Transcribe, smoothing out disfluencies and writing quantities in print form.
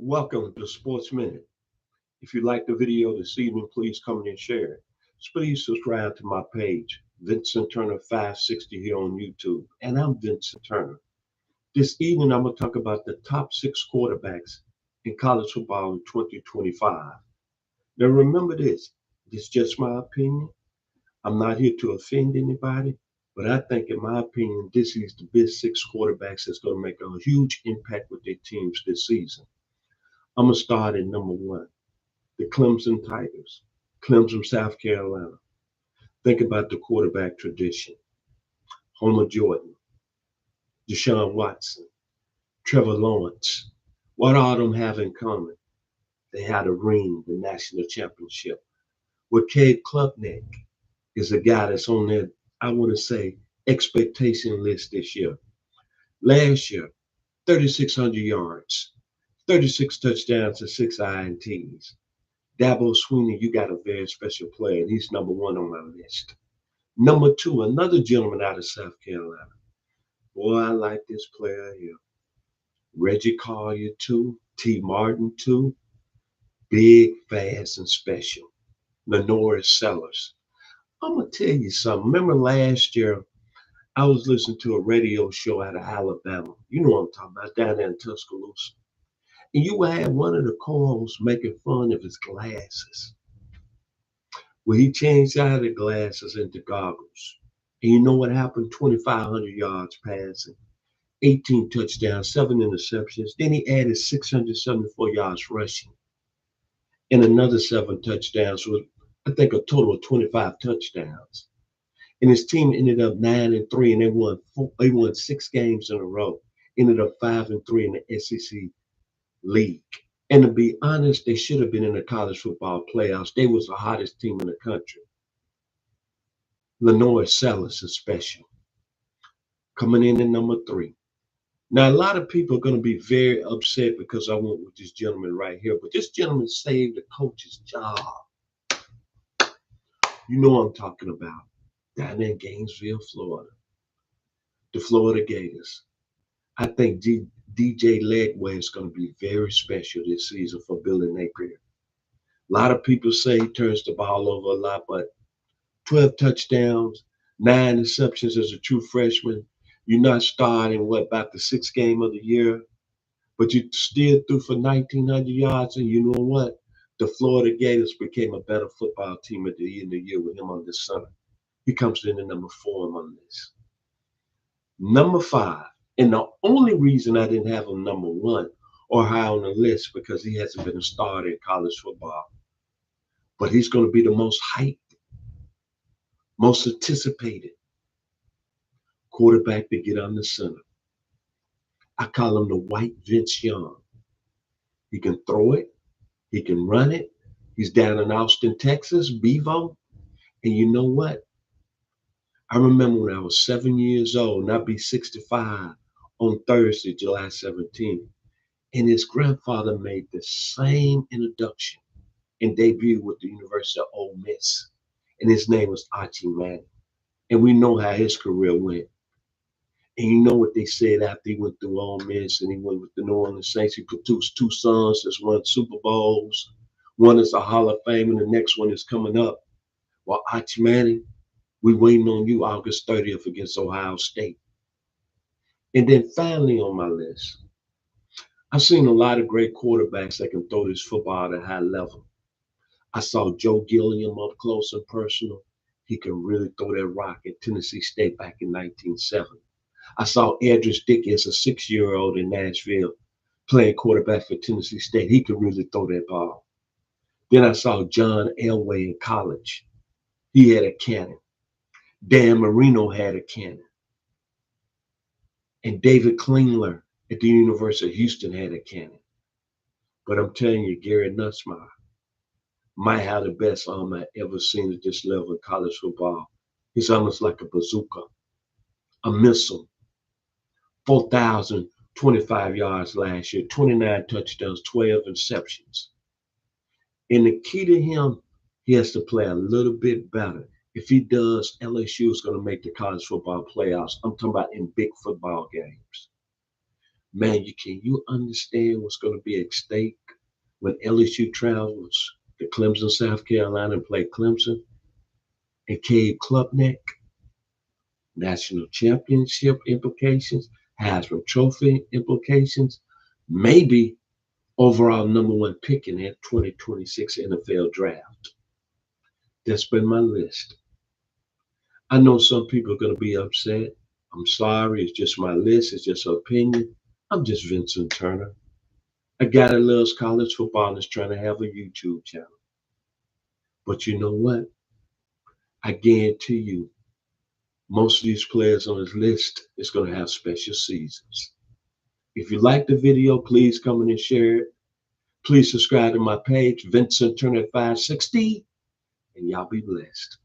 Welcome to Sports Minute. If you like the video this evening, please comment and share it. Please subscribe to my page, Vincent Turner 560 here on YouTube. And I'm Vincent Turner. This evening, I'm going to talk about the top 6 quarterbacks in college football in 2025. Now, remember this is just my opinion. I'm not here to offend anybody, but I think, in my opinion, this is the best 6 quarterbacks that's going to make a huge impact with their teams this season. I'm going to start at number one, the Clemson Tigers, Clemson, South Carolina. Think about the quarterback tradition. Homer Jordan, Deshaun Watson, Trevor Lawrence. What all of them have in common? They had a ring, the national championship. With Cade Klubnik is a guy that's on their, I want to say, expectation list this year. Last year, 3,600 yards, 36 touchdowns and 6 INTs. Dabo Swinney, you got a very special player, and he's number one on my list. Number two, another gentleman out of South Carolina. Boy, I like this player here. Reggie Collier, too. T. Martin, too. Big, fast, and special. Lenoir Sellers. I'm going to tell you something. Remember last year, I was listening to a radio show out of Alabama. You know what I'm talking about, down there in Tuscaloosa. And you had one of the co-hosts making fun of his glasses. Well, he changed out of the glasses into goggles. And you know what happened? 2,500 yards passing, 18 touchdowns, 7 interceptions. Then he added 674 yards rushing and another 7 touchdowns, with I think a total of 25 touchdowns. And his team ended up 9-3, and they won 6 games in a row. Ended up 5-3 in the SEC league. And to be honest, they should have been in the college football playoffs. They was the hottest team in the country. Lenoir Sellers is special. Coming in at number 3. Now, a lot of people are going to be very upset because I went with this gentleman right here. But this gentleman saved the coach's job. You know what I'm talking about. Down in Gainesville, Florida. The Florida Gators. I think DJ Legway is going to be very special this season for Billy Napier. A lot of people say he turns the ball over a lot, but 12 touchdowns, 9 interceptions as a true freshman. You're not starting, about the 6th game of the year, but you still threw for 1,900 yards. And you know what? The Florida Gators became a better football team at the end of the year with him on the center. He comes in at number 4 on my list. Number 5, and the only reason I didn't have him number 1 or high on the list because he hasn't been a starter in college football, but he's going to be the most hyped, most anticipated quarterback to get on the center. I call him the white Vince Young. He can throw it. He can run it. He's down in Austin, Texas, Bevo. And you know what? I remember when I was 7 years old, and I'd be 65 on Thursday, July 17th. And his grandfather made the same introduction and debut with the University of Ole Miss. And his name was Archie Manning. And we know how his career went. And you know what they said after he went through Ole Miss and he went with the New Orleans Saints. He produced 2 sons that's won Super Bowls. One is a Hall of Fame, and the next one is coming up. Well, Archie Manning, we waiting on you August 30th against Ohio State. And then finally on my list, I've seen a lot of great quarterbacks that can throw this football at a high level. I saw Joe Gilliam up close and personal. He can really throw that rock at Tennessee State back in 1970. I saw Edris Dickey as a 6-year-old in Nashville playing quarterback for Tennessee State. He could really throw that ball. Then I saw John Elway in college. He had a cannon. Dan Marino had a cannon. And David Klingler at the University of Houston had a cannon. But I'm telling you, Gary Nussmeier might have the best arm I've ever seen at this level in college football. He's almost like a bazooka, a missile. 4,025 yards last year, 29 touchdowns, 12 interceptions. And the key to him, he has to play a little bit better. If he does, LSU is going to make the college football playoffs. I'm talking about in big football games. Man, you understand what's going to be at stake when LSU travels to Clemson, South Carolina, and play Clemson and Cade Klubnik? National championship implications, Heisman Trophy implications, maybe overall number one pick in that 2026 NFL draft. That's been my list. I know some people are going to be upset. I'm sorry. It's just my list. It's just an opinion. I'm just Vincent Turner, a guy that loves college football and is trying to have a YouTube channel. But you know what? I guarantee you, most of these players on this list is going to have special seasons. If you like the video, please comment and share it. Please subscribe to my page, Vincent Turner 560, and y'all be blessed.